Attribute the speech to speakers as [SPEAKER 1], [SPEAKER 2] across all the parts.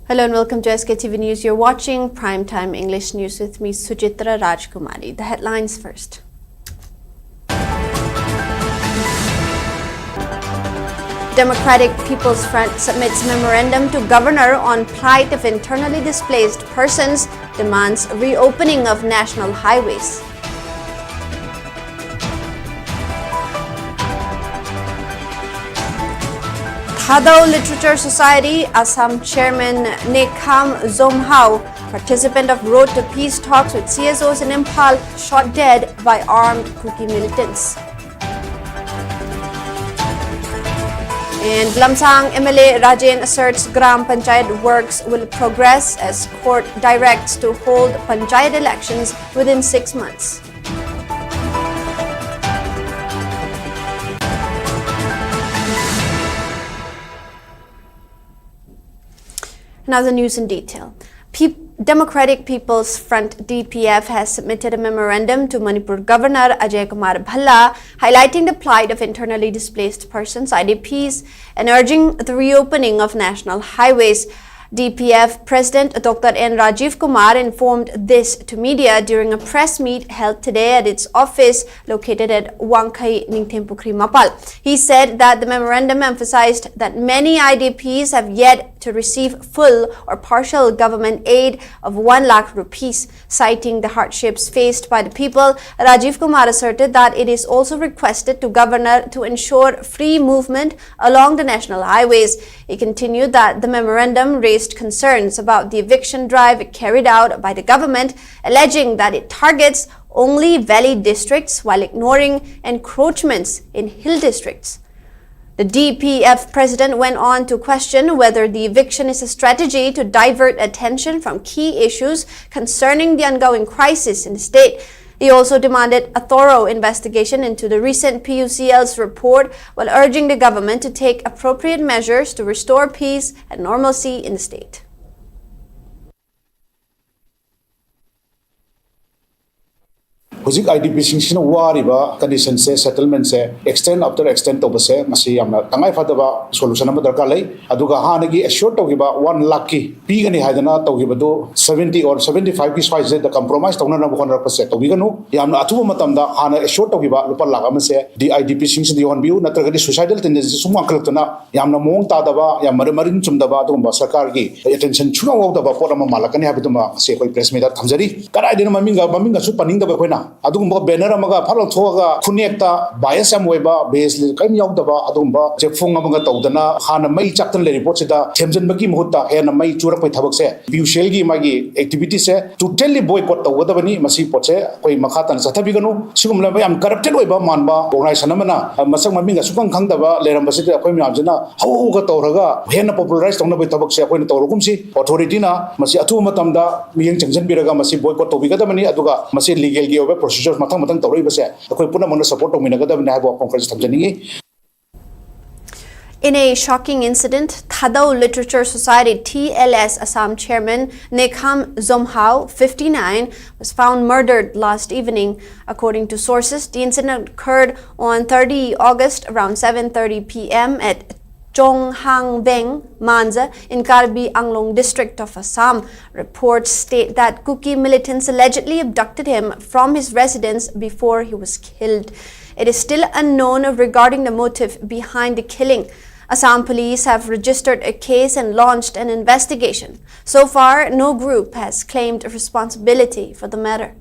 [SPEAKER 1] Hello and welcome to SKTV News. You're watching Primetime English News with me, SUCHITRA Rajkumari. The headlines first. Democratic People's Front submits memorandum to Governor on plight of internally displaced persons, demands reopening of national highways. Thadao Literature Society, Assam Chairman Nekham Zomhao, participant of Road to Peace talks with CSOs in Imphal, shot dead by armed Kuki militants. And Lamsang MLA Rajan asserts Gram Panchayat works will progress as court directs to hold Panchayat elections within 6 months. Now the news in detail. Democratic People's Front DPF has submitted a memorandum to Manipur Governor Ajay Kumar Bhalla highlighting the plight of internally displaced persons, IDPs, and urging the reopening of national highways. DPF President Dr. N. Rajiv Kumar informed this to media during a press meet held today at its office located at Wangkai Ningthempukri Mapal. He said that the memorandum emphasized that many IDPs have yet to receive full or partial government aid of 1 lakh rupees. Citing the hardships faced by the people, Rajiv Kumar asserted that it is also requested to Governor to ensure free movement along the national highways. He continued that the memorandum raised concerns about the eviction drive carried out by the government, alleging that it targets only valley districts while ignoring encroachments in hill districts. The DPF president went on to question whether the eviction is a strategy to divert attention from key issues concerning the ongoing crisis in the state. He also demanded a thorough investigation into the recent PUCL's report while urging the government to take appropriate measures to restore peace and normalcy in the state.
[SPEAKER 2] Hujik IDP singshina wariba condition se settlement se extend after extend to base masi yamna tangai fadaba solution ama darkar lai aduga hanagi assured togiba 1 lakh ki pigani haidana togiba do 70 or 75 ki size the compromise tawna na bokon rakse tobiganu yamna athu matamda hana assured togiba lupa lakh ama se di IDP singshina yon biu natraga di suicidal tendency sumang khaltuna yamna mong ta daba yam marin chumdaba adumba sarkar gi attention chuna wawdaba potama malakani habituma se koi press media thamjari karai dina maminga su paning daba koina adugumba banner amaga phalong thoga khunekta bias am weba base kaim yaudaba adugumba chefung amaga tawdana hana mai chaktan le report sida themjan bagi muhutta hena mai churak pai thabak se PUCL gi magi activity se totally boycott tawdabani masi potse koi makhatan sathabiganu sigumla yam corrupted weba manba organization amana masak maminga sukang khangdaba leramba se koi myamjana hauga tawraga hena popularize tawna bai thabak se koi na tawrugumsi authority na masi athu matamda miyeng changjan biraga masi boycott tawbigadamani aduga masi legal gi over procedures matang tawrei base akoi puna mona support tominagadabani haibo conference thamjani.
[SPEAKER 1] In a shocking incident, Thadao Literature Society TLS Assam Chairman Nekham Zomhao, 59, was found murdered last evening. According to sources, the incident occurred on 30 August around 7:30 p.m. at Chonghangbeng, Manza, in Karbi Anglong district of Assam. Reports state that Kuki militants allegedly abducted him from his residence before he was killed. It is still unknown regarding the motive behind the killing. Assam police have registered a case and launched an investigation. So far, no group has claimed responsibility for the matter.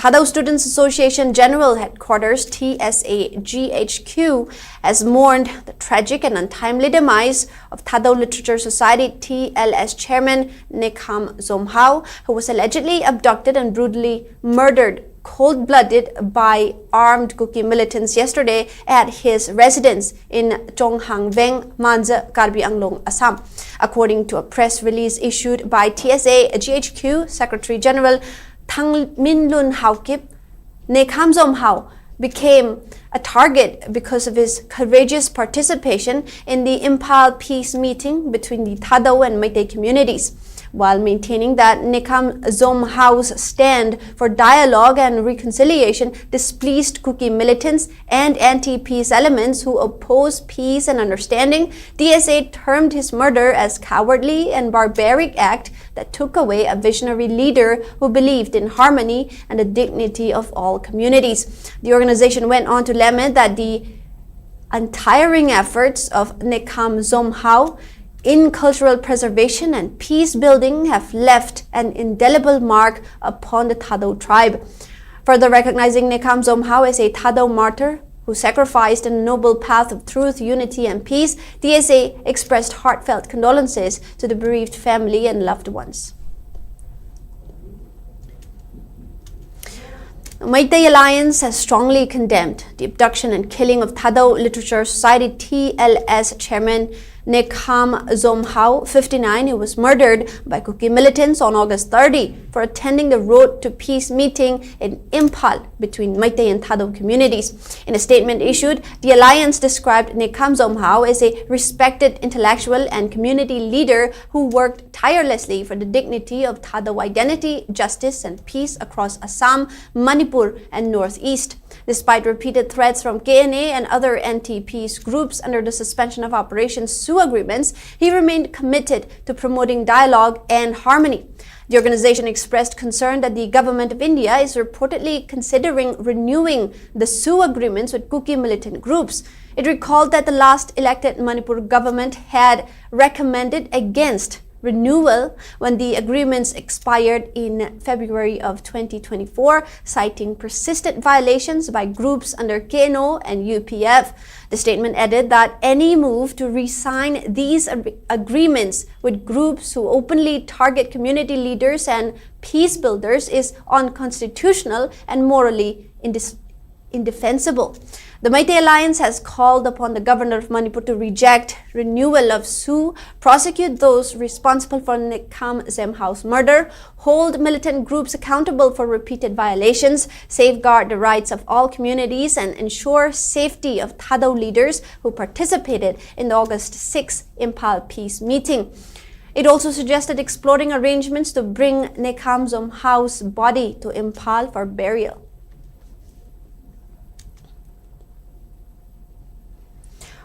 [SPEAKER 1] Thadao Students Association General Headquarters TSA GHQ has mourned the tragic and untimely demise of Thadao Literature Society TLS Chairman Nekham Zomhao, who was allegedly abducted and brutally murdered cold-blooded by armed Kuki militants yesterday at his residence in Chonghangbeng, Manza, Karbi Anglong, Assam. According to a press release issued by TSA GHQ Secretary General Thang Minlun Haukip, Nekham Zomhao became a target because of his courageous participation in the Imphal peace meeting between the Thadao and Meitei communities. while maintaining that Nekam Zomhao's stand for dialogue and reconciliation displeased Kuki militants and anti-peace elements who oppose peace and understanding. DSA termed his murder as cowardly and barbaric act that took away a visionary leader who believed in harmony and the dignity of all communities. The organization went on to lament that the untiring efforts of Nekam Zomhao in cultural preservation and peace building have left an indelible mark upon the Thado tribe. Further recognizing Nekam Zomhao as a Thado martyr who sacrificed in a noble path of truth, unity, and peace, DSA expressed heartfelt condolences to the bereaved family and loved ones. The Meitei Alliance has strongly condemned the abduction and killing of Thado Literature Society TLS chairman Nekam Zomhao, 59, who was murdered by Kuki militants on August 30 for attending the Road to Peace meeting in Imphal between Meitei and Thado communities. In a statement issued, the alliance described Nekam Zomhao as a respected intellectual and community leader who worked tirelessly for the dignity of Thado identity, justice, and peace across Assam, Manipur, and Northeast. Despite repeated threats from KNA and other anti-peace groups under the suspension of operations agreements, he remained committed to promoting dialogue and harmony. The organization expressed concern that the government of India is reportedly considering renewing the SU agreements with Kuki militant groups. It recalled that the last elected Manipur government had recommended against renewal when the agreements expired in February of 2024, citing persistent violations by groups under KNO and UPF. The statement added that any move to re-sign these agreements with groups who openly target community leaders and peace builders is unconstitutional and morally indefensible. The Meitei Alliance has called upon the governor of Manipur to reject renewal of SU, prosecute those responsible for Nekam Zomhao's murder, hold militant groups accountable for repeated violations, safeguard the rights of all communities, and ensure safety of Thado leaders who participated in the August 6 Imphal peace meeting. It also suggested exploring arrangements to bring Nekam Zomhao's body to Imphal for burial.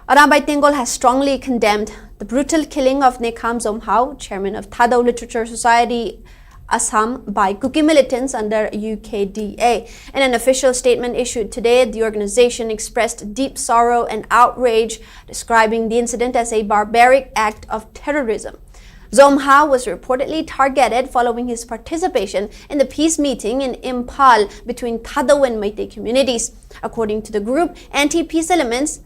[SPEAKER 1] Arambai Tengol has strongly condemned the brutal killing of Nekam Zomhao, chairman of Thado Literature Society Assam, by Kuki militants under UKDA. In an official statement issued today, the organization expressed deep sorrow and outrage, describing the incident as a barbaric act of terrorism. Zomhao was reportedly targeted following his participation in the peace meeting in Imphal between Thado and Meitei communities. According to the group, anti-peace elements,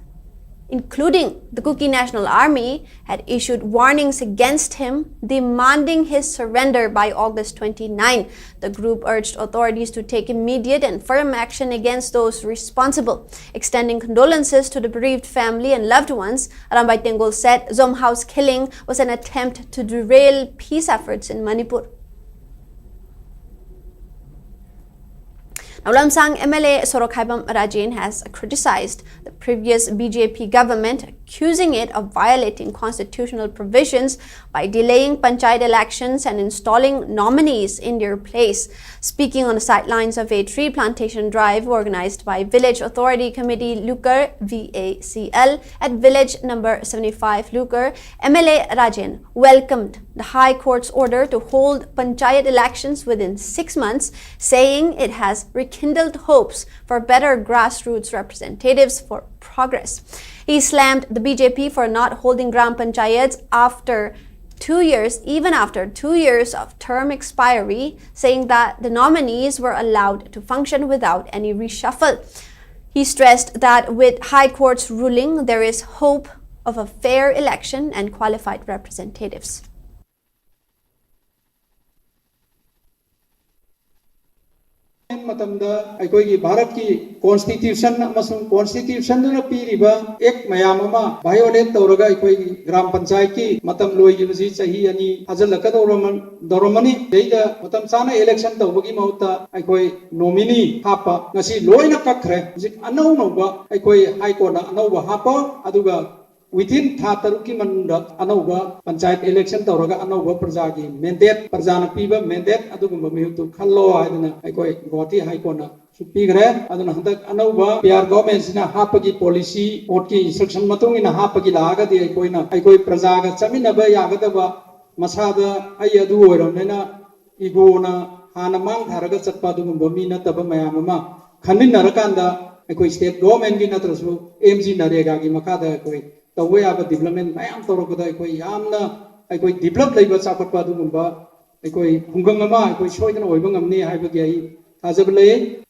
[SPEAKER 1] including the Kuki National Army, had issued warnings against him, demanding his surrender by August 29. The group urged authorities to take immediate and firm action against those responsible. Extending condolences to the bereaved family and loved ones, Arambai Tengol said Zomhao's killing was an attempt to derail peace efforts in Manipur. Now, Lamsang MLA Sorokhaibam Rajen has criticized the previous BJP government, accusing it of violating constitutional provisions by delaying Panchayat elections and installing nominees in their place. Speaking on the sidelines of a tree plantation drive organized by Village Authority Committee Lukar VACL at village number 75 Lukar, MLA Rajen welcomed the High Court's order to hold Panchayat elections within 6 months, saying it has rekindled hopes for better grassroots representatives for progress. He slammed the BJP for not holding Gram Panchayats after 2 years, even after 2 years of term expiry, saying that the nominees were allowed to function without any reshuffle. He stressed that with High Court's ruling, there is hope of a fair election and qualified representatives.
[SPEAKER 3] Matamda aikoigi Bharat ki constitution amasung constitution na piriba ek mayam ama violate tawraga aikoigi gram panchayat ki matam loigibasi chahi ani ajalaka doromani deida matam chana election tawbagi mauta aikoi nominee hapa ngasi loina kakre jik anau noba aikoi high court na anau hapa aduga within Tataruki Manunda, Anova, Panchayat election Toraga, Anova Prajagi, mandate, Prajana Piba, mandate, Adugum to Kalo, I go, Goti, Haikona. Pigre, Adananda, Anova, PR governments in a Hapagi policy, Otki instruction Matung in a Hapagi Laga, the Equina, I go Prazaga, Saminaba Yagadava, Masada, Ayadu, Ramena, Igona, Hanamang, Haragat Padum, Bomina, Tabamayama, Kanin Narakanda, I go state government in Atrasu, MG Narega, Makada, the way of development, I am Toroka, I go Yamna, I go develop labor Sapapadumba, I go Hungama, I go Shoyan or Bungamni, Hibagi, Hazabale.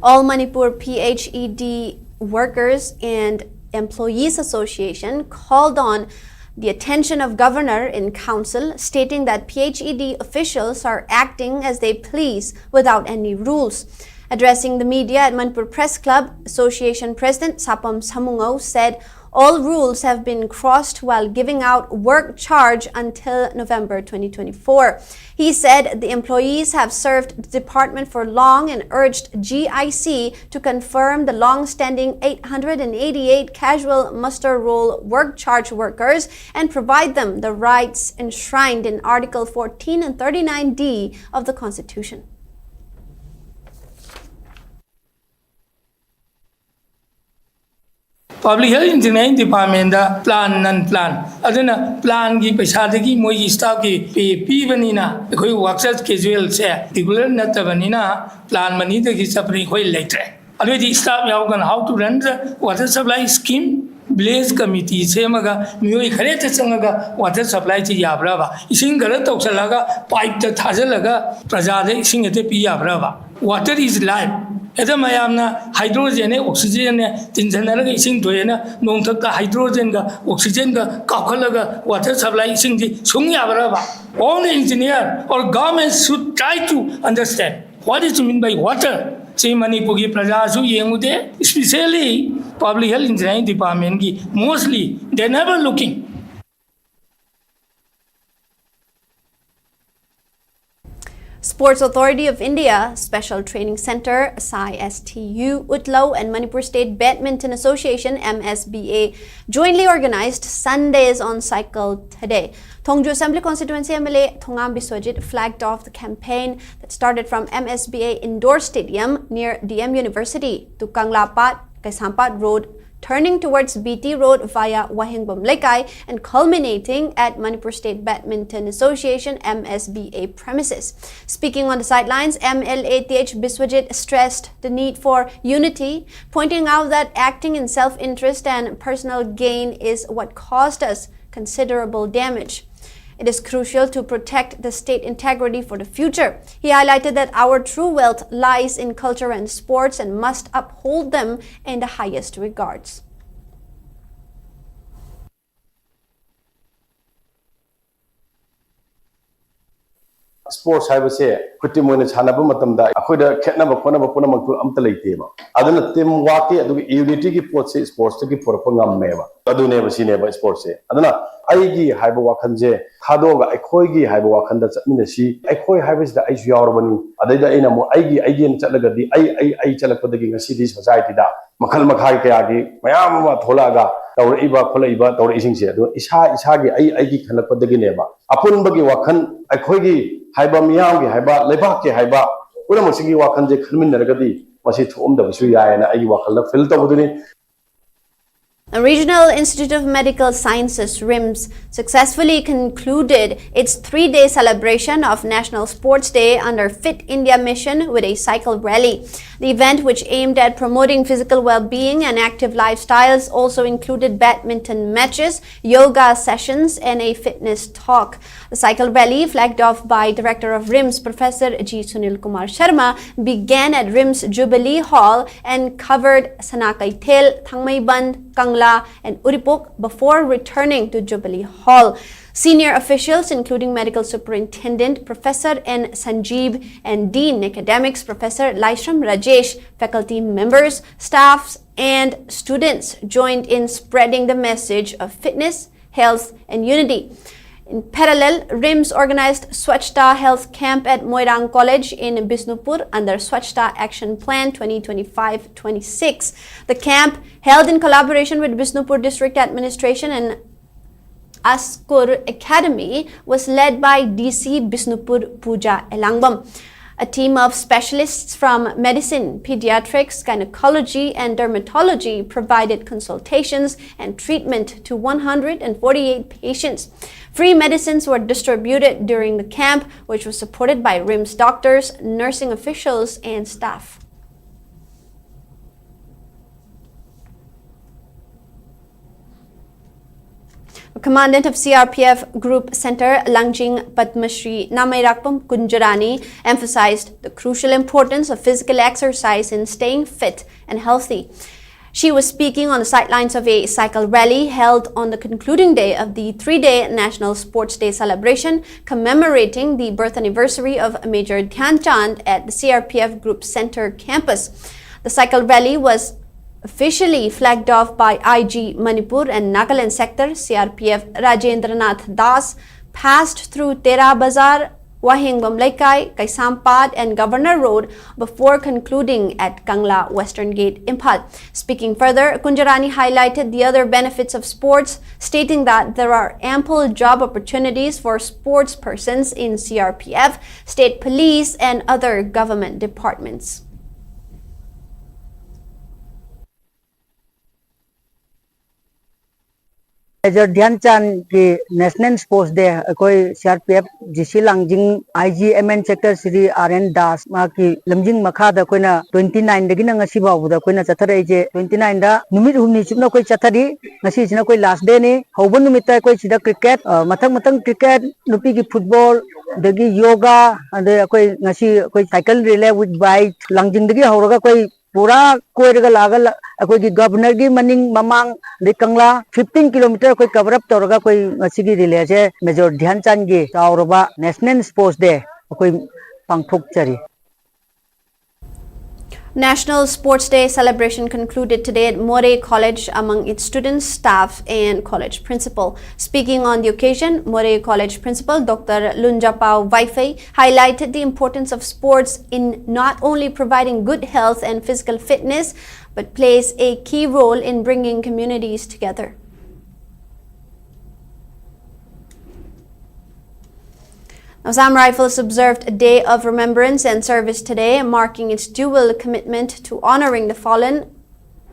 [SPEAKER 1] All Manipur PHED workers and employees association called on the attention of governor in council, stating that PHED officials are acting as they please without any rules. Addressing the media at Manipur Press Club, Association President Sapam Samungo said all rules have been crossed while giving out work charge until November 2024. He said the employees have served the department for long and urged GIC to confirm the long-standing 888 casual muster roll work charge workers and provide them the rights enshrined in Article 14 and 39D of the Constitution.
[SPEAKER 4] Public Health Engineering Department plan non-plan. Aduna plan ki paisa degi moi staff ki P banina. Koi workers casual se regular natta banina plan mani degi sapri koi later. Already staff yaogan how to run the water supply scheme. Blaze committee se maga mioi khare te changaga water supply chi yabra ba. Ising gara toksalaga pipe ta thajalaga praja de ising ete pi yabra ba. Water is life. Eda mayamna hydrogen oxygen tinjanaraga ising doyena nongthakta hydrogen ga oxygen ga kakhalaga water supply ising di sung yabra ba. All engineer or governments should try to understand what is meant by water. Say Manipuri praja su yengude, especially Public Health Engineering Department ki mostly they never looking.
[SPEAKER 1] Sports Authority of India, Special Training Center, SISTU, Utlau and Manipur State Badminton Association, MSBA, jointly organized Sundays on Cycle today. Thongju Assembly Constituency MLA Thongam Biswajit flagged off the campaign that started from MSBA Indoor Stadium near DM University to Kanglapat, Kaisampat Road, turning towards BT Road via Wahingbom Lekai and culminating at Manipur State Badminton Association MSBA premises. Speaking on the sidelines, MLA TH Biswajit stressed the need for unity, pointing out that acting in self-interest and personal gain is what caused us considerable damage. It is crucial to protect the state integrity for the future. He highlighted that our true wealth lies in culture and sports and must uphold them in the highest regards.
[SPEAKER 5] Sports haibase kuti moina chanabu matamda akhoida khetnaba khonaba punamak amta leiteba aduna team work adu unity ki pot se sports ki porpa ngammeba adune basine ba sports se aduna aigi haiba wakhanje thadoga akhoi gi haiba wakhanda chatmina si akhoi haibase da ai yawrabani adaida aina mo aigi ne chatlaga di ai chalakpadagi ngasi di society da makhal makhai kaya gi mayam ma tholaga tawriba kholaiba tawri ising se adu isa gi aigi khalakpadagi neba apun bagi wakhan akhoi gi haiba miyam gi haiba lebak ke haiba pura masigi wakan je khalmin naragadi masi thom da bisu yaena ai wakal fil tabuduni.
[SPEAKER 1] The Regional Institute of Medical Sciences, RIMS, successfully concluded its 3-day celebration of National Sports Day under Fit India mission with a cycle rally. The event, which aimed at promoting physical well-being and active lifestyles, also included badminton matches, yoga sessions, and a fitness talk. The cycle rally, flagged off by Director of RIMS, Professor G. Sunil Kumar Sharma, began at RIMS Jubilee Hall and covered Sanakaitel, Thangmaiband, Kangla, and Uripok before returning to Jubilee Hall. Senior officials, including Medical Superintendent Professor N. Sanjeev and Dean Academics Professor Laishram Rajesh, faculty members, staffs, and students joined in spreading the message of fitness, health, and unity. In parallel, RIMS organized SUCHITRA Health Camp at Moirang College in Bisnupur under SUCHITRA Action Plan 2025-26. The camp, held in collaboration with Bisnupur District Administration and Askur Academy, was led by DC Bisnupur Pooja Elangbam. A team of specialists from medicine, pediatrics, gynecology, and dermatology provided consultations and treatment to 148 patients. Free medicines were distributed during the camp, which was supported by RIMS doctors, nursing officials, and staff. Commandant of CRPF Group Center Langjing Padmashri Namairakpam Kunjarani emphasized the crucial importance of physical exercise in staying fit and healthy. She was speaking on the sidelines of a cycle rally held on the concluding day of the 3-day National Sports Day celebration commemorating the birth anniversary of Major Dhyan Chand at the CRPF Group Center campus. The cycle rally was officially flagged off by IG Manipur and Nagaland sector. CRPF Rajendranath Das passed through Tera Bazar, Wahingbam Laikai, Kaisampad and Governor Road before concluding at Kangla Western Gate, Imphal. Speaking further, Kunjarani highlighted the other benefits of sports, stating that there are ample job opportunities for sports persons in CRPF, state police and other government departments.
[SPEAKER 6] Major Dhyan Chand की national sports day कोई CRPF GC Langjing IGMN sector Shri RN Das मा की लमजिंग मखादा Koyna 29 दगी ngasi Bavda Koyna चथरै जे 29 दा नुमित हुमनी चुपना कोइ चथरि ngasi सिना कोइ last day ने हौबन नुमित कोइ सिदा क्रिकेट मथंग मथंग क्रिकेट नुपी की फुटबॉल दगी योगा अदे कोइ ngasi कोइ साइकिल रिले विद बाइक लांगजिंग दगी हौरगा कोइ पूरा कोइरगा लागल अकोइ की गवर्नर की मनिंग ममांग दे कंगला 15 किलोमीटर कोइ कवर अप तोरगा कोइ ngasi रिले जे मेजर ध्यान चंद की चावरबा नेशनल स्पोर्ट्स डे कोइ पांगथोकचरी.
[SPEAKER 1] National Sports Day celebration concluded today at More College among its students, staff and college principal. Speaking on the occasion, More College principal Dr. Lunjapao Vaifei highlighted the importance of sports in not only providing good health and physical fitness, but plays a key role in bringing communities together. Assam Rifles observed a day of remembrance and service today, marking its dual commitment to honoring the fallen,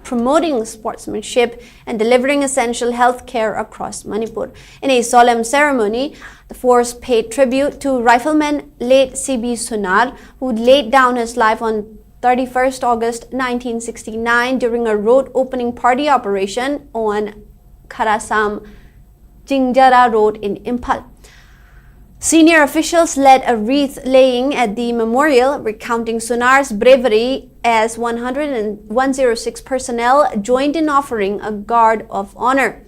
[SPEAKER 1] promoting sportsmanship, and delivering essential health care across Manipur. In a solemn ceremony, the force paid tribute to rifleman late C.B. Sunar, who laid down his life on 31st August 1969 during a road opening party operation on Kharasam Jingjara Road in Imphal. Senior officials led a wreath laying at the memorial, recounting Sunar's bravery as 106 personnel joined in offering a guard of honor.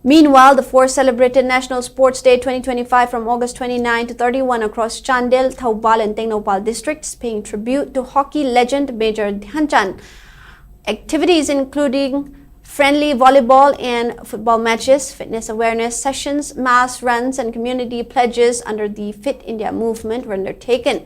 [SPEAKER 1] Meanwhile, the force celebrated National Sports Day 2025 from August 29 to 31 across Chandel, Thaubal and Tengnoupal districts, paying tribute to hockey legend Major Dhyan Chand. Activities including friendly volleyball and football matches, fitness awareness sessions, mass runs, and community pledges under the Fit India movement were undertaken.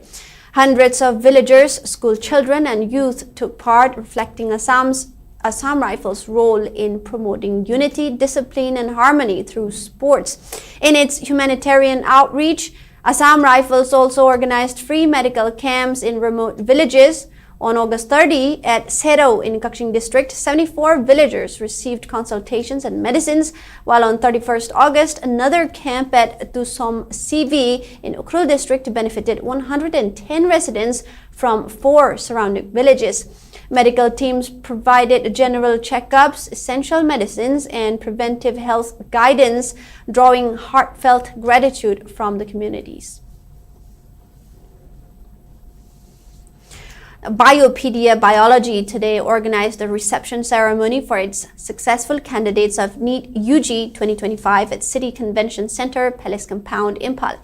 [SPEAKER 1] Hundreds of villagers, school children, and youth took part, reflecting Assam Rifles' role in promoting unity, discipline, and harmony through sports. In its humanitarian outreach, Assam Rifles also organized free medical camps in remote villages. On August 30, at Sero in Kakshing district, 74 villagers received consultations and medicines, while on 31st August, another camp at Tusom CV in Ukhrul district benefited 110 residents from 4 surrounding villages. Medical teams provided general checkups, essential medicines, and preventive health guidance, drawing heartfelt gratitude from the communities. Biopedia Biology today organized a reception ceremony for its successful candidates of NEET UG 2025 at City Convention Center, Palace Compound, Imphal.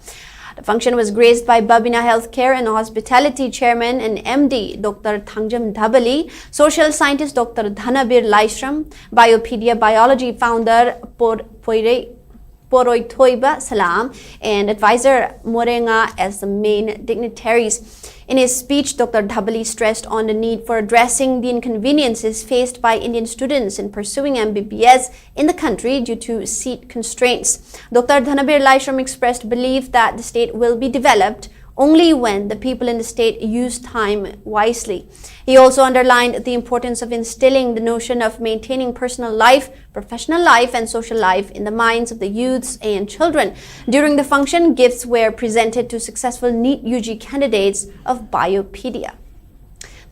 [SPEAKER 1] The function was graced by Babina Healthcare and Hospitality Chairman and MD Dr. Thangjam Dhabali, Social Scientist Dr. Dhanabir Laishram, Biopedia Biology founder Poroi Thoiba Salam and Advisor Morenga as the main dignitaries. In his speech, Dr. Dhabali stressed on the need for addressing the inconveniences faced by Indian students in pursuing MBBS in the country due to seat constraints. Dr. Dhanabir Laishram expressed belief that the state will be developed only when the people in the state use time wisely. He also underlined the importance of instilling the notion of maintaining personal life, professional life, and social life in the minds of the youths and children. During the function, gifts were presented to successful NEET UG candidates of Biopedia.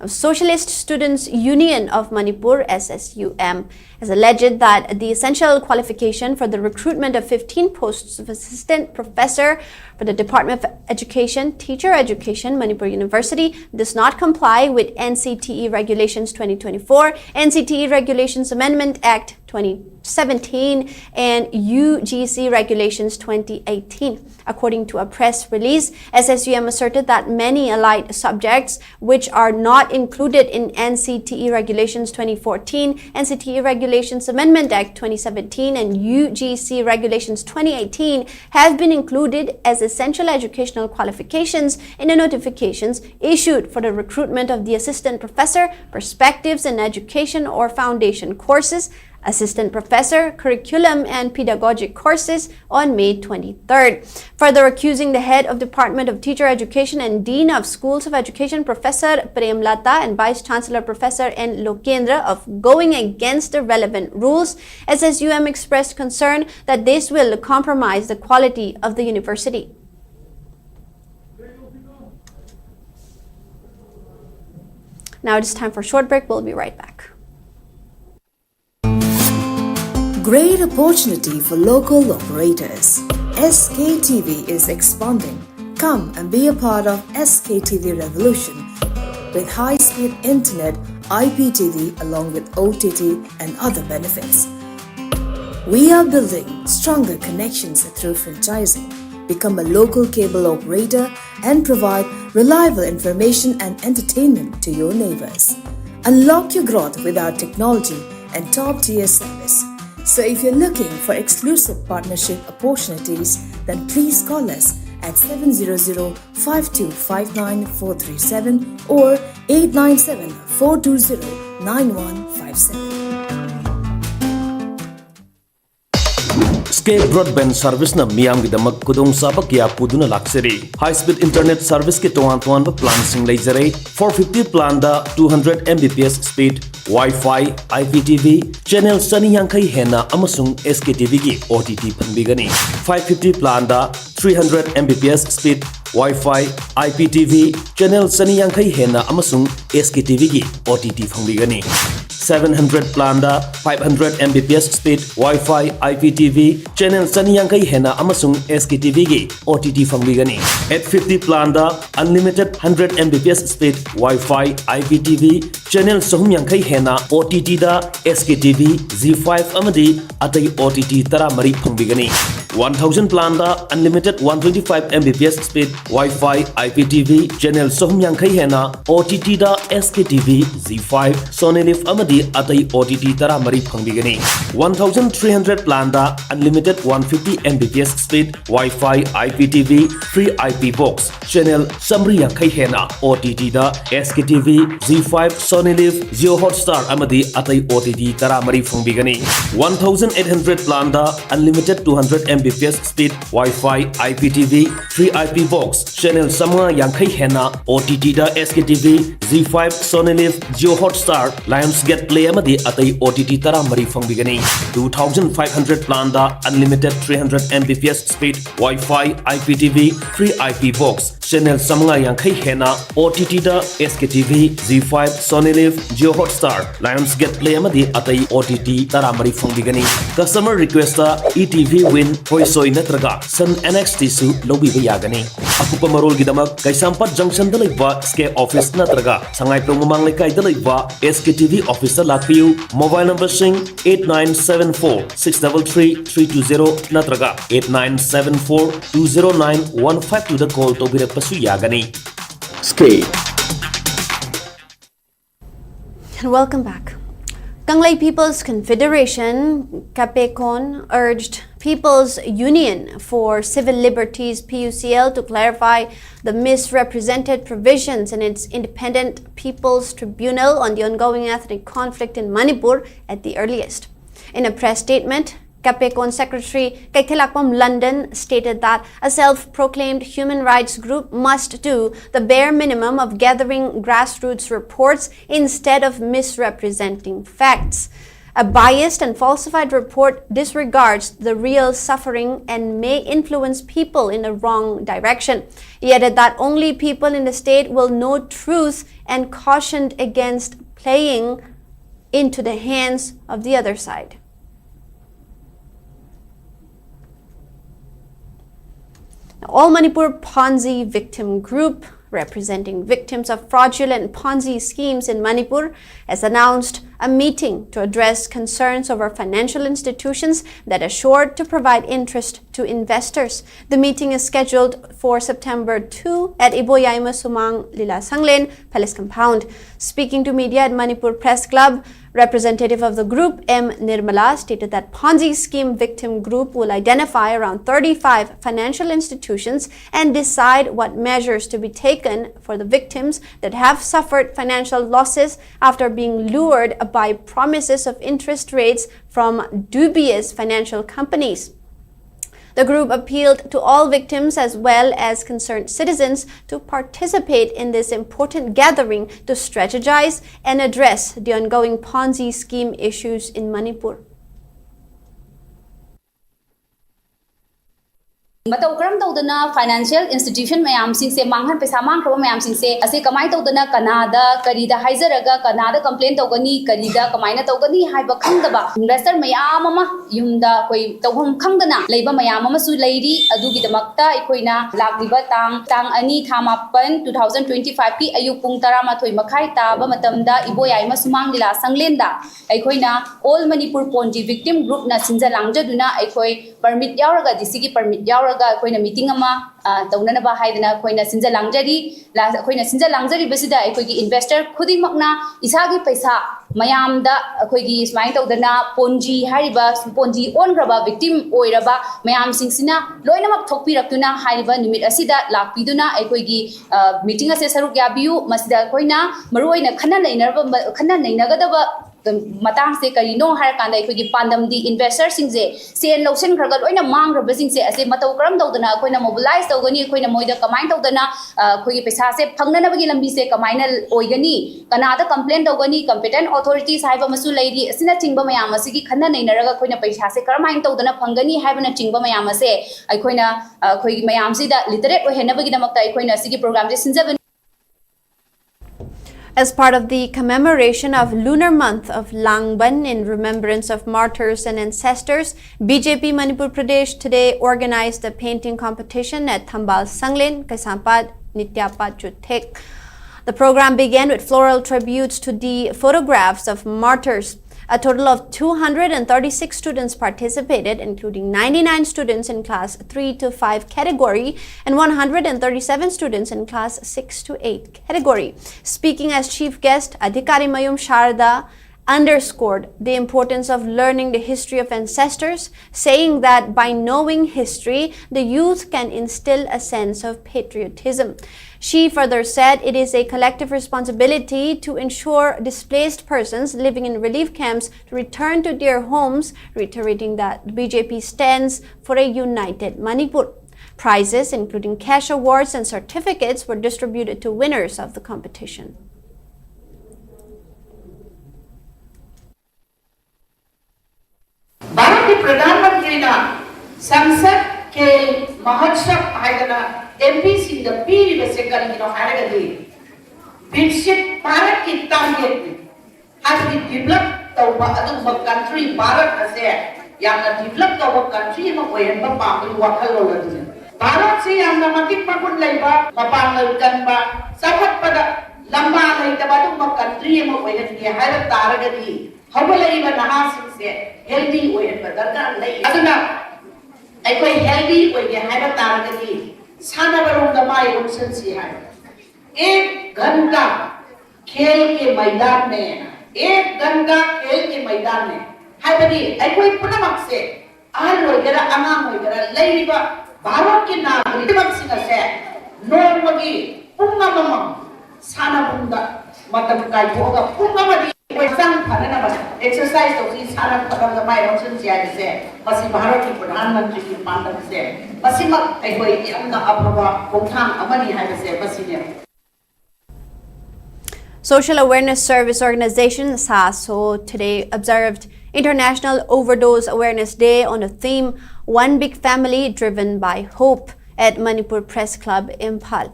[SPEAKER 1] Socialist Students Union of Manipur (SSUM) has alleged that the essential qualification for the recruitment of 15 posts of assistant professor for the Department of Education, Teacher Education, Manipur University does not comply with NCTE Regulations 2024, NCTE Regulations Amendment Act 2017, and UGC Regulations 2018. According to a press release, SSUM asserted that many allied subjects which are not included in NCTE Regulations 2014, NCTE Regulations Amendment Act 2017, and UGC Regulations 2018 have been included as essential educational qualifications in the notifications issued for the recruitment of the assistant professor, perspectives in education or foundation courses, assistant professor, curriculum, and pedagogic courses on May 23rd. Further accusing the head of Department of Teacher Education and Dean of Schools of Education, Professor Premlata, and Vice Chancellor Professor N. Lokendra of going against the relevant rules, SSUM expressed concern that this will compromise the quality of the university. Now it is time for a short break. We'll be right back.
[SPEAKER 7] Great opportunity for local operators. SKTV is expanding. Come and be a part of SKTV revolution with high-speed internet, IPTV along with OTT and other benefits. We are building stronger connections through franchising. Become a local cable operator and provide reliable information and entertainment to your neighbors. Unlock your growth with our technology and top-tier service. So if you're looking for exclusive partnership opportunities, then please call us at 700-5259-437 or 897-420-9157.
[SPEAKER 8] Skate broadband service na miyam gidamak kudong sabak ya puduna lakseri. High speed internet service ke tuan plan sing leizare. 450 plan da 200 Mbps speed, Wi-Fi, IPTV, channel sani yangkai hena amasung SKTV ki OTT panbigani. 550 plan da 300 Mbps speed, Wi-Fi, IPTV, channel sani yangkai hena amasung SKTV ki OTT panbigani. 700 plan da 500 Mbps speed, Wi-Fi, IPTV, channel sani yangkai hena amasung SKTV ki OTT pangbigani. 850 plan da unlimited 100 Mbps speed, Wi-Fi, IPTV, channel sahum yangkai hena OTT da SKTV, Z5 amadi atai OTT tara mari pangbigani. 1000 plan da unlimited 125 Mbps speed, Wi-Fi, IPTV, channel sahum yangkai hena OTT da SKTV, Z5, Sony Live amadi atai OTT tara mari pangbigani. 1300 plan da unlimited 150 Mbps speed, Wi-Fi, IPTV, free IP box, channel samri yangkai hena OTT da SKTV, Z5, Sony Live, Jio Hotstar amadi atai OTT tara mari pangbigani. 1800 plan da unlimited 200 Mbps speed, Wi-Fi, IPTV, free IP box, channel sama yangkai hena OTT da SKTV, Z5, Sony Live, Jio Hotstar, Lionsgate Play amadi atai OTT tara mari pangbigani. 2500 plan da unlimited 300 Mbps speed, Wi-Fi, IPTV, free IP box, channel sama yangkai hena OTT da SKTV, Z5, Sony Live, Jio Hotstar, Lionsgate Play amadi atai OTT tara mari pangbigani. Customer request da ETV Win Hoisoi natraga Sun NXT su lobi bayagani. Akupa marol gidamak Kaisampat Junction da laiba SK Office natraga Sangai Promomang Lekai da laiba SKTV Office da lakpiu. Mobile number sing 8974-633-320 natraga 8974-209-152 da call to bira pasu yagani.
[SPEAKER 1] And welcome back. Kanglei People's Confederation, KPCON, urged People's Union for Civil Liberties, PUCL, to clarify the misrepresented provisions in its independent People's Tribunal on the ongoing ethnic conflict in Manipur at the earliest. In a press statement, KPCON Secretary Kaithelakpam London stated that a self-proclaimed human rights group must do the bare minimum of gathering grassroots reports instead of misrepresenting facts. A biased and falsified report disregards the real suffering and may influence people in the wrong direction. He added that only people in the state will know truth and cautioned against playing into the hands of the other side. All Manipur Ponzi Victim Group, representing victims of fraudulent Ponzi schemes in Manipur, has announced a meeting to address concerns over financial institutions that are sure to provide interest to investors. The meeting is scheduled for September 2 at Iboyaima Sumang Lila Sanglen Palace Compound. Speaking to media at Manipur Press Club, representative of the group, M. Nirmala, stated that Ponzi scheme victim group will identify around 35 financial institutions and decide what measures to be taken for the victims that have suffered financial losses after being lured by promises of interest rates from dubious financial companies. The group appealed to all victims as well as concerned citizens to participate in this important gathering to strategize and address the ongoing Ponzi scheme issues in Manipur.
[SPEAKER 9] Matau karam tawdana financial institution mayam sing se manghan paisa mangkhra mayam sing se ase kamai tawdana kanada karida haizaraga kanada complaint tawgani karida kamaina tawgani haiba khangdaba investor mayam ama yumda koi tawhum khangdana leiba mayam ama su leiri adugi damakta ikoina lagliba tang ani thamapan 2025 ki ayuk pung 12 makhai taba matamda iboyaima sumang lila sanglenda ikoina all Manipur Ponzi victim group na sinja langjaduna ikoi permit yauraga disigi permit yauraga koina meeting ama taunana ba haidana koina sinja langjari besida koigi investor khuding makna isagi paisa mayamda koigi smile taudana Ponzi hariba Ponzi on graba victim oiraba mayam singsina loina mak thokpi raktuna hariba nimit asida lakpiduna koigi meeting ase saruk yabiu masida koina maruoina khana nainagadaba matang se karino har kanda koigi pandam di investor singje sen losen khraga loina mangra basing se ase matau karam daudana koina mobilize tawgani koina moida kamai tawdana koigi paisa se phangna bagi lambi se kamaina oigani kanada complaint tawgani competent authorities haiba masu leiri asina chingba mayam asigi khanna nainaraga koina paisa se karamain tawdana phangani haibana chingba mayam ase koina koigi mayam sida literate ohena bagi damakta koina asigi program je sinjaban.
[SPEAKER 1] As part of the commemoration of lunar month of Langban in remembrance of martyrs and ancestors, BJP Manipur Pradesh today organized a painting competition at Thambal Sanglen, Kaisampad, Nityapad, Juthek. The program began with floral tributes to the photographs of martyrs. A total of 236 students participated, including 99 students in class 3 to 5 category and 137 students in class 6 to 8 category. Speaking as chief guest, Adhikari Mayum Sharda underscored the importance of learning the history of ancestors, saying that by knowing history, the youth can instill a sense of patriotism. She further said it is a collective responsibility to ensure displaced persons living in relief camps to return to their homes, reiterating that BJP stands for a united Manipur. Prizes, including cash awards and certificates, were distributed to winners of the competition.
[SPEAKER 10] भारतीय प्रधानमंत्री ना संसद के महोत्सव आयोजना MP Singh पीरी बसे करेंगे ना आयोजना विकसित भारत की टारगेट में आज भी डेवलप तो अदुम कंट्री भारत असे याना डेवलप तो कंट्री में कोई हम पापी वाखल लोग हैं भारत से हम नमतिक पकुन लेबा मपांगल कन्बा सफत पद लंबा नहीं तब अदुम कंट्री में कोई नहीं है तारगती हबलेइबा नहासिंग से हेल्दी ओइबा दरकार नै अदुना अखोई हेल्दी ओइगे हाइबा तारगदी सानाबरोंदा माय ओंसन सी है 1 घंटा खेल के मैदान में एक गंगा खेल के मैदान में हाय बनी कोई पुनमक से आहल होइगरा अमाम होइगरा लैरिबा भारत के नागरिक बक्सिना से नोर्मगी पुंगमम सानाबुंदा मतलब काय होगा पुंगमदी एग्जाम फरना बस एक्सरसाइज तो सी सारा खत्म द माय ऑप्शन से बसी भारत की प्रधानमंत्री की पांडव से बसी मक कोई यमना अप्रभा कोंथाम अमनी हाय से बसी ने
[SPEAKER 1] Social Awareness Service Organization SASO today observed International Overdose Awareness Day on the theme One Big Family Driven by Hope at Manipur Press Club, Imphal.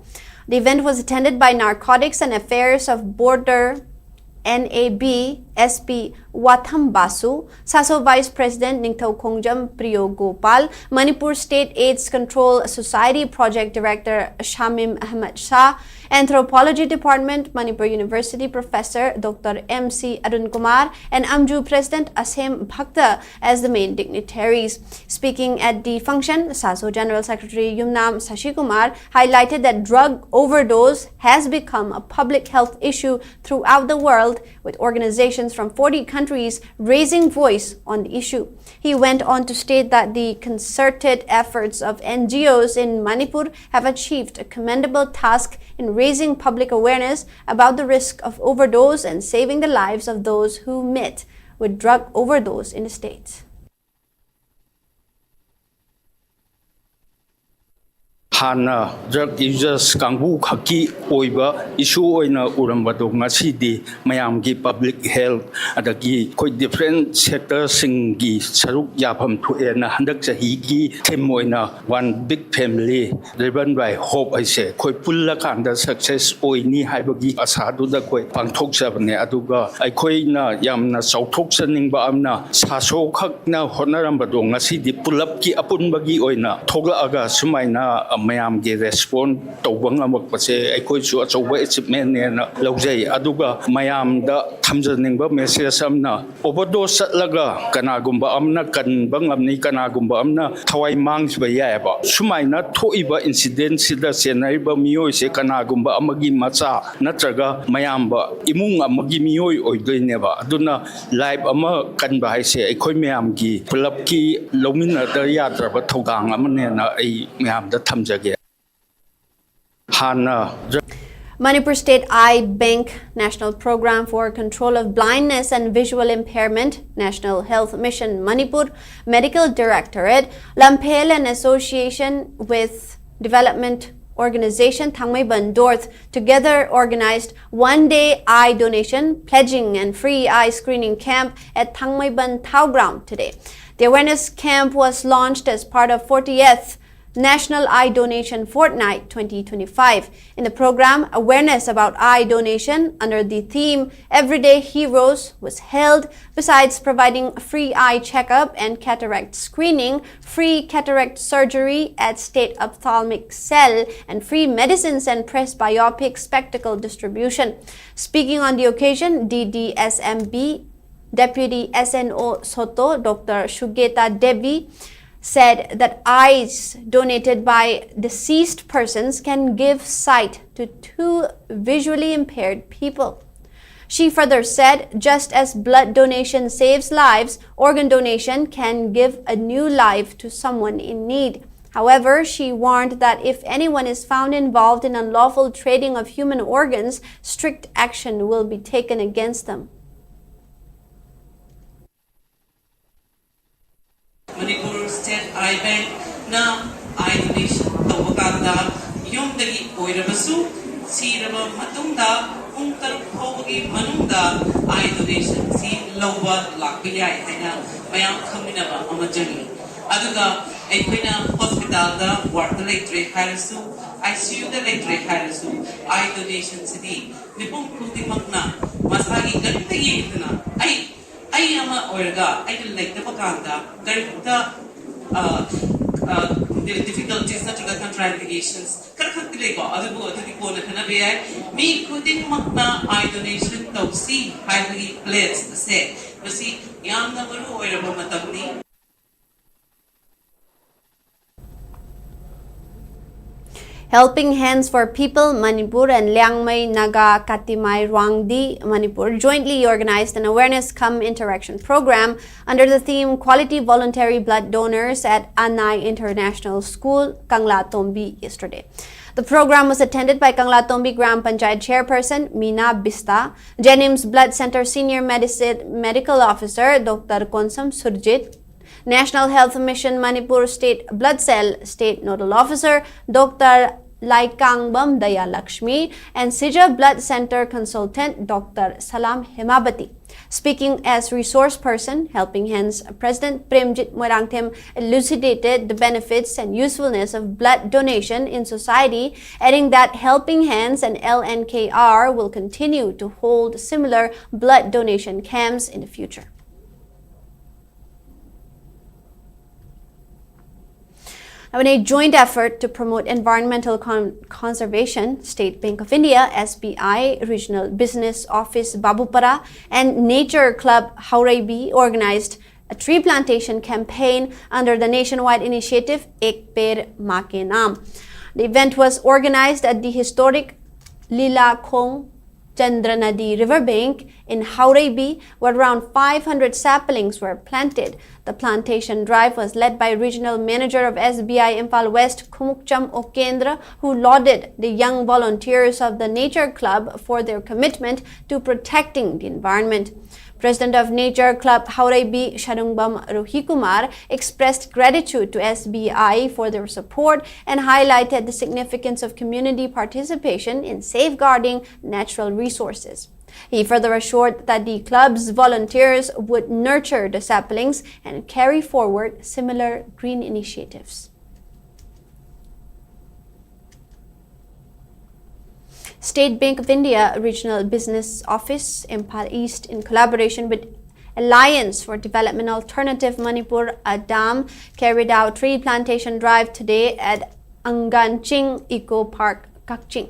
[SPEAKER 1] The event was attended by Narcotics and Affairs of Border NAB SP Watham Basu, SASO Vice President Ningthau Khongjam Priyo Gopal, Manipur State AIDS Control Society Project Director Shamim Ahmed Shah, Anthropology Department, Manipur University Professor Dr. MC Arun Kumar, and Amju President Assam Bhakta as the main dignitaries. Speaking at the function, SASO General Secretary Yumnam Sashi Kumar highlighted that drug overdose has become a public health issue throughout the world, with organizations from 40 countries raising voice on the issue. He went on to state that the concerted efforts of NGOs in Manipur have achieved a commendable task in raising public awareness about the risk of overdose and saving the lives of those who met with drug overdose in the state.
[SPEAKER 11] Hana drug users kangbu khaki oiba issue oina urambado ngasidi mayam gi public health adagi koi different sectors singi saruk yapham thuena handak chahi gi them oina one big family driven by hope aise koi pulla kanda success oini haibagi asadu da koi pangthok sabne aduga aikoi na yamna sauthok saningba amna saso khakna honarambado ngasidi pulap ki apunbagi oina thogla aga sumaina mayam ge respond tawang amak pase aikoi chu achoba achievement ne na lojai aduga mayam da thamjaningba message amna overdose laga kanagumba amna kanbang amni kanagumba amna thawai mangba yaiba sumaina thoiba incident sida senaiba miyoi se kanagumba amagi macha natraga mayamba imung amagi miyoi oidoineba aduna live ama kanba haise aikoi mayam gi pulap ki lomina da yadraba thogang amane na ai mayam da thamjage
[SPEAKER 1] Manipur State Eye Bank National Program for Control of Blindness and Visual Impairment, National Health Mission Manipur, Medical Directorate, Lamphel and Association with Development Organization Thangmai Bandorth together organized one-day eye donation, pledging and free eye screening camp at Thangmai Ban Thau Ground today. The awareness camp was launched as part of 40th National Eye Donation Fortnight 2025. In the program, awareness about eye donation under the theme Everyday Heroes was held. Besides providing free eye checkup and cataract screening, free cataract surgery at State Ophthalmic Cell, and free medicines and presbyopic spectacle distribution. Speaking on the occasion, DDSMB Deputy SNO Soto, Dr. Shugeta Devi, said that eyes donated by deceased persons can give sight to 2 visually impaired people. She further said, just as blood donation saves lives, organ donation can give a new life to someone in need. However, she warned that if anyone is found involved in unlawful trading of human organs, strict action will be taken against them.
[SPEAKER 12] Manipur State Eye Bank na eye donation tawakanda yung dagi oirabasu siraba matungda kung taruk hawagi manungda eye donation si lawa lakbiyay haina mayam khaminaba amajani aduga aikoina hospital da ward da leitre harasu ICU da leitre harasu eye donation sidi nipung kruti makna masagi ganita yidna ay ama orga ay like the pakanda garita the difficulties na truga contraindications karakantile ko adu adi ko na kana be mi kudin makna eye donation tawsi highly plates se basi yam na maru oira ba matamni.
[SPEAKER 1] Helping Hands for People Manipur and Liangmai Naga Katimai Rwangdi Manipur jointly organized an awareness cum interaction program under the theme Quality Voluntary Blood Donors at Anai International School, Kangla Tombi yesterday. The program was attended by Kangla Tombi Gram Panchayat Chairperson Meena Bista, Jenims Blood Center Senior Medical Officer Dr. Konsam Surjit, National Health Mission Manipur State Blood Cell State Nodal Officer Dr. Laikangbam Daya Lakshmi, and Sija Blood Center Consultant Dr. Salam Hemabati. Speaking as resource person, Helping Hands President Premjit Moirangthem elucidated the benefits and usefulness of blood donation in society, adding that Helping Hands and LNKR will continue to hold similar blood donation camps in the future. Now, in a joint effort to promote environmental conservation, State Bank of India, SBI, Regional Business Office Babupara, and Nature Club Hauraibi organized a tree plantation campaign under the nationwide initiative Ek Peड़ Maa Ke Naam. The event was organized at the historic Lila Khong Chandra Nadi riverbank in Hauraibi, where around 500 saplings were planted. The plantation drive was led by Regional Manager of SBI Imphal West, Kumukcham Okendra, who lauded the young volunteers of the Nature Club for their commitment to protecting the environment. President of Nature Club Hauraibi, Sharungbam Rohikumar, expressed gratitude to SBI for their support and highlighted the significance of community participation in safeguarding natural resources. He further assured that the club's volunteers would nurture the saplings and carry forward similar green initiatives. State Bank of India Regional Business Office, Imphal East, in collaboration with Alliance for Development Alternative Manipur, ADAM, carried out tree plantation drive today at Anganching Eco Park, Kakching.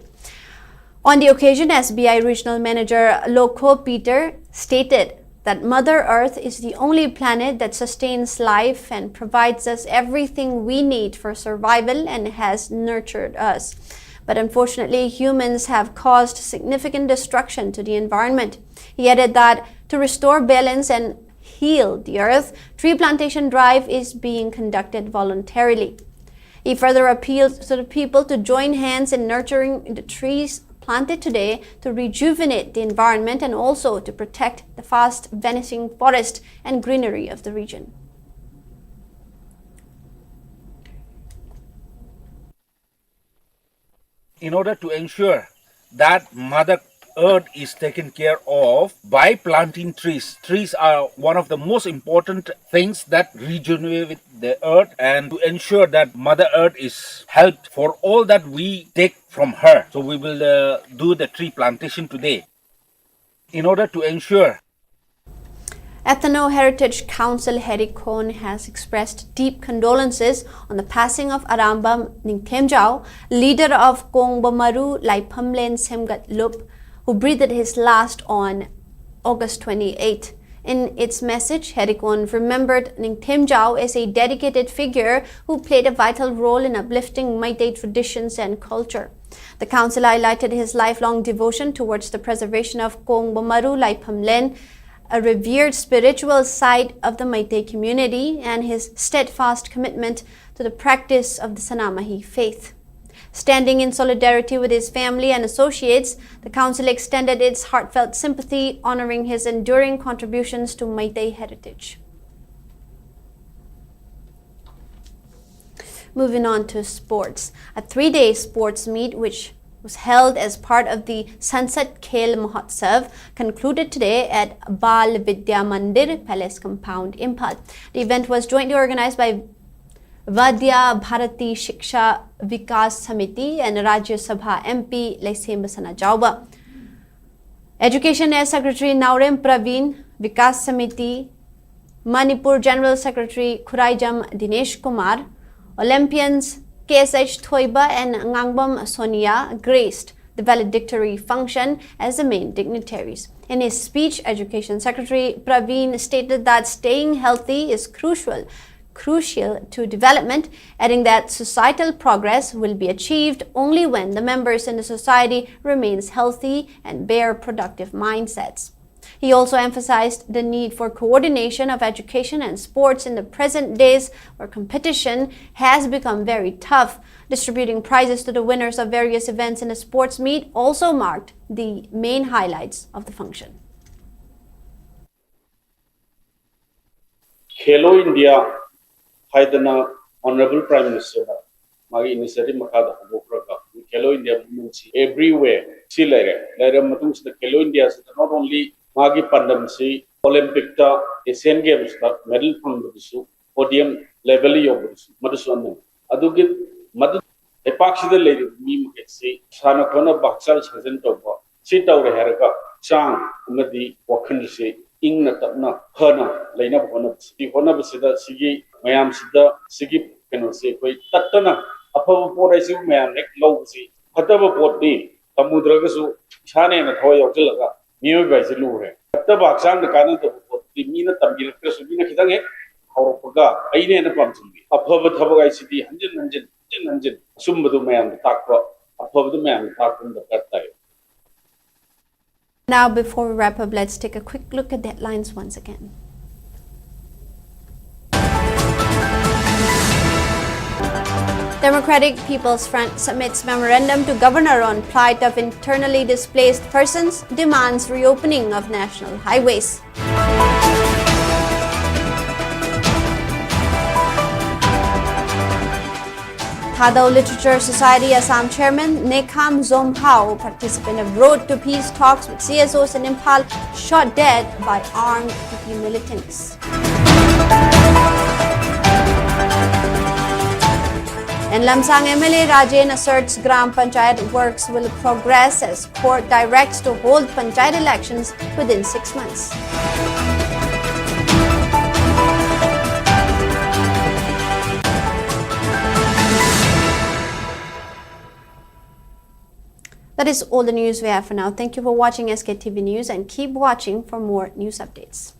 [SPEAKER 1] On the occasion, SBI Regional Manager Lokho Peter stated that Mother Earth is the only planet that sustains life and provides us everything we need for survival and has nurtured us. But unfortunately, humans have caused significant destruction to the environment. He added that to restore balance and heal the earth, tree plantation drive is being conducted voluntarily. He further appealed to the people to join hands in nurturing the trees planted today to rejuvenate the environment and also to protect the fast vanishing forest and greenery of the region.
[SPEAKER 13] In order to ensure that Mother Earth is taken care of by planting trees. Trees are one of the most important things that regenerate the earth, and to ensure that Mother Earth is helped for all that we take from her. So we will do the tree plantation today. In order to ensure
[SPEAKER 1] Ethno Heritage Council Herikon has expressed deep condolences on the passing of Arambam Ningthemjau, leader of Kongbomaru Laiphamlen Semgat Lup, who breathed his last on August 28. In its message, Herikon remembered Ningthemjau as a dedicated figure who played a vital role in uplifting Meitei traditions and culture. The council highlighted his lifelong devotion towards the preservation of Kongbomaru Laiphamlen, a revered spiritual site of the Meitei community, and his steadfast commitment to the practice of the Sanamahi faith. Standing in solidarity with his family and associates, the council extended its heartfelt sympathy, honoring his enduring contributions to Meitei heritage. Moving on to sports. A 3-day sports meet which was held as part of the Sansad Khel Mahotsav concluded today at Bal Vidya Mandir Palace Compound, Imphal. The event was jointly organized by Vadya Bharati Shiksha Vikas Samiti and Rajya Sabha MP Laisem Basana Jauba. Education Air Secretary Naurem Praveen, Vikas Samiti, Manipur General Secretary Khuraijam Dinesh Kumar, Olympians KSH Thoiba and Ngangbam Sonia graced the valedictory function as the main dignitaries. In his speech, Education Secretary Praveen stated that staying healthy is crucial crucial to development, adding that societal progress will be achieved only when the members in the society remains healthy and bear productive mindsets. He also emphasized the need for coordination of education and sports in the present days where competition has become very tough. Distributing prizes to the winners of various events in the sports meet also marked the main highlights of the function.
[SPEAKER 14] Hello India, Haidana Honorable Prime Minister, Magi Initiative Makada Hobokraga, Hello India movement everywhere. See later the Hello India is not only Magi Pandamsi, Olympic ta, Asian Games ta, medal from the podium level of Maduswan. Adugit Madu Epakshi the lady, me say, Sanakona Baksal Sazen Toba, sit out a heraka, Chang, Madi, Wakansi. Ingna tapna hana laina bonus the honab sida sigi mayam sida sigi kano se koi tatana apa pora si mayam nek low si hataba potni samudra gasu chane na thoy yaujilaga miyo bai si lu re hataba aksang da kana da potni mina tambil ka su mina khidang he horopaga aine na pamchumi apa thaba gai sidi hanjin sumbadu mayam takwa apa du mayam takun da karta hai.
[SPEAKER 1] Now, before we wrap up, let's take a quick look at the headlines once again. Democratic People's Front submits memorandum to Governor on plight of internally displaced persons, demands reopening of national highways. Thadao Literature Society Assam Chairman Nekham Zomhao, participant of Road to Peace talks with CSOs in Imphal, shot dead by armed PP militants. And Lamsang MLA Rajen asserts Gram Panchayat works will progress as court directs to hold Panchayat elections within 6 months. That is all the news we have for now. Thank you for watching SKTV News and keep watching for more news updates.